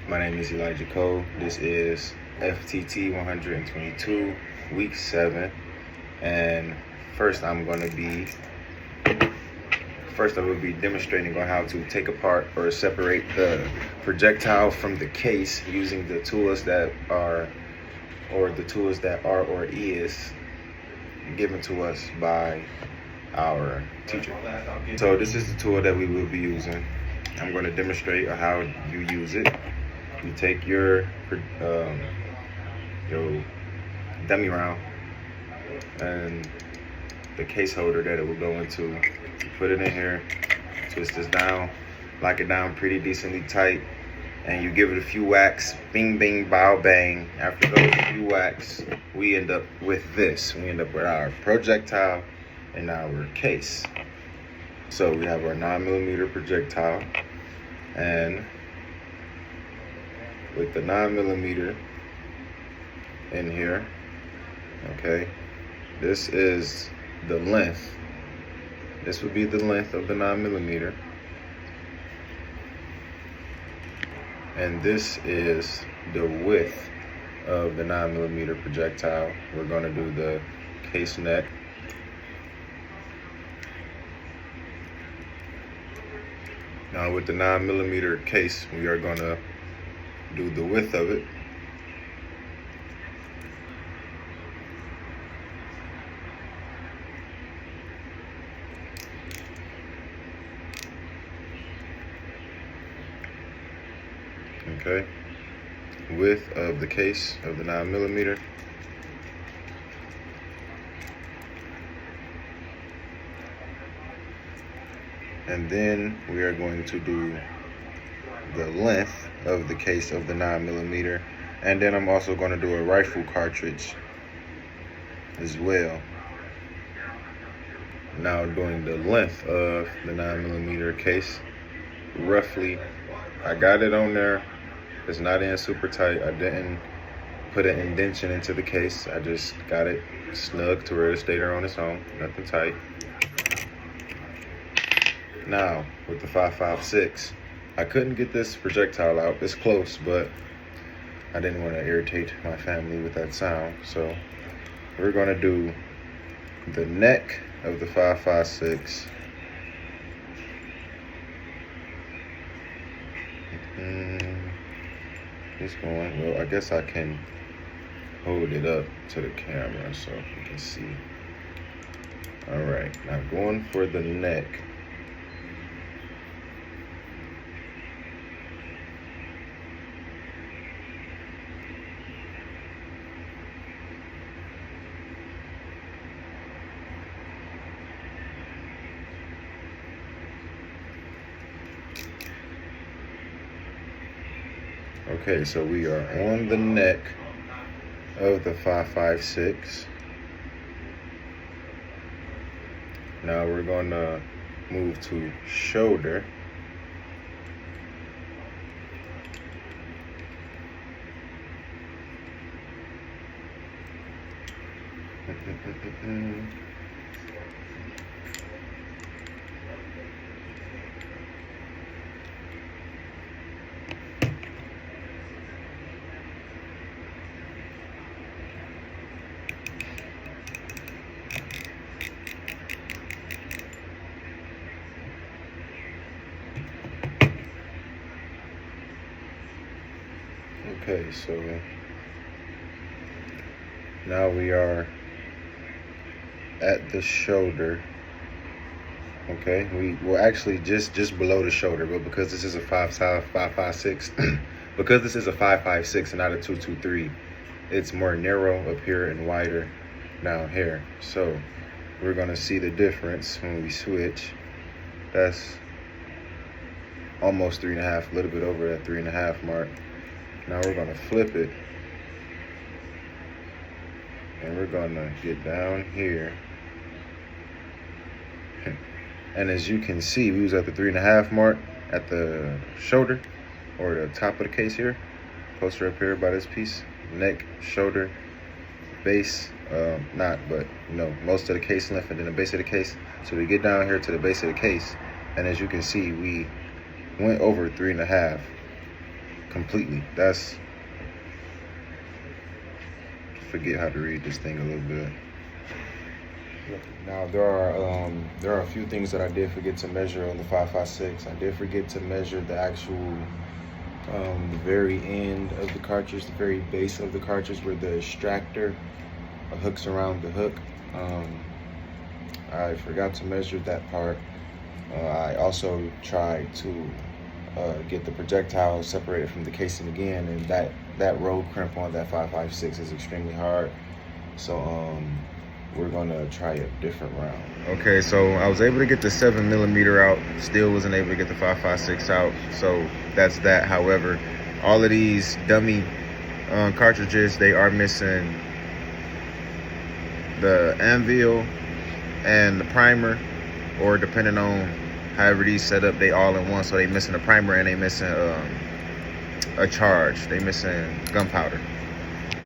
My name is Elijah Cole. This is FTT 122, week 7. And first I will be demonstrating on how to take apart or separate the projectile from the case using the tools that are or is given to us by our teacher. So this is the tool that we will be using. I'm going to demonstrate how you use it. You take your dummy round and the case holder that it will go into. You put it in here, twist this down, lock it down pretty decently tight, and you give it a few whacks. Bing, bing, bow, bang. After those few whacks, we end up with this. We end up with our projectile and our case. So we have our 9mm projectile, and with the 9mm in here, okay, this is the length. This would be the length of the 9mm, and this is the width of the 9mm projectile. We're going to do the case neck. Now with the 9mm case, we are going to do the width of it. Okay, width of the case of the 9mm. And then we are going to do the length of the case of the 9mm. And then I'm also going to do a rifle cartridge as well. Now doing the length of the 9mm case, roughly, I got it on there. It's not in super tight. I didn't put an indentation into the case. I just got it snug to where it stayed there on its own, nothing tight. Now, with the 5.56, I couldn't get this projectile out. It's close, but I didn't want to irritate my family with that sound. So we're going to do the neck of the 5.56. It's going, well, I guess I can hold it up to the camera so you can see. All right, now going for the neck. Okay, so we are on the neck of the 5.56. Now we're going to move to shoulder. Okay, so now we are at the shoulder. Okay, we're actually just below the shoulder, but because this is a 5.56, because this is a 5.56 and not a 2.23, it's more narrow up here and wider down here. So we're gonna see the difference when we switch. That's almost 3.5, a little bit over that 3.5 mark. Now we're gonna flip it, and we're gonna get down here. And as you can see, we was at the 3.5 mark at the shoulder, or the top of the case here, closer up here by this piece. Neck, shoulder, base, most of the case length, and then the base of the case. So we get down here to the base of the case, and as you can see, we went over 3.5. completely. That's, forget how to read this thing a little bit. Now there are a few things that I did forget to measure on the 5.56. I did forget to measure the actual the very end of the cartridge, the very base of the cartridge where the extractor hooks around the hook. I forgot to measure that part. I also tried to get the projectile separated from the casing again, and that roll crimp on that 5.56 is extremely hard. So we're gonna try a different round. Okay, so I was able to get the 7mm out, still wasn't able to get the 5.56 out, so that's that. However, all of these dummy cartridges, they are missing the anvil and the primer, or depending on however these set up, they all in one. So they missing a primer and they missing a charge. They missing gunpowder.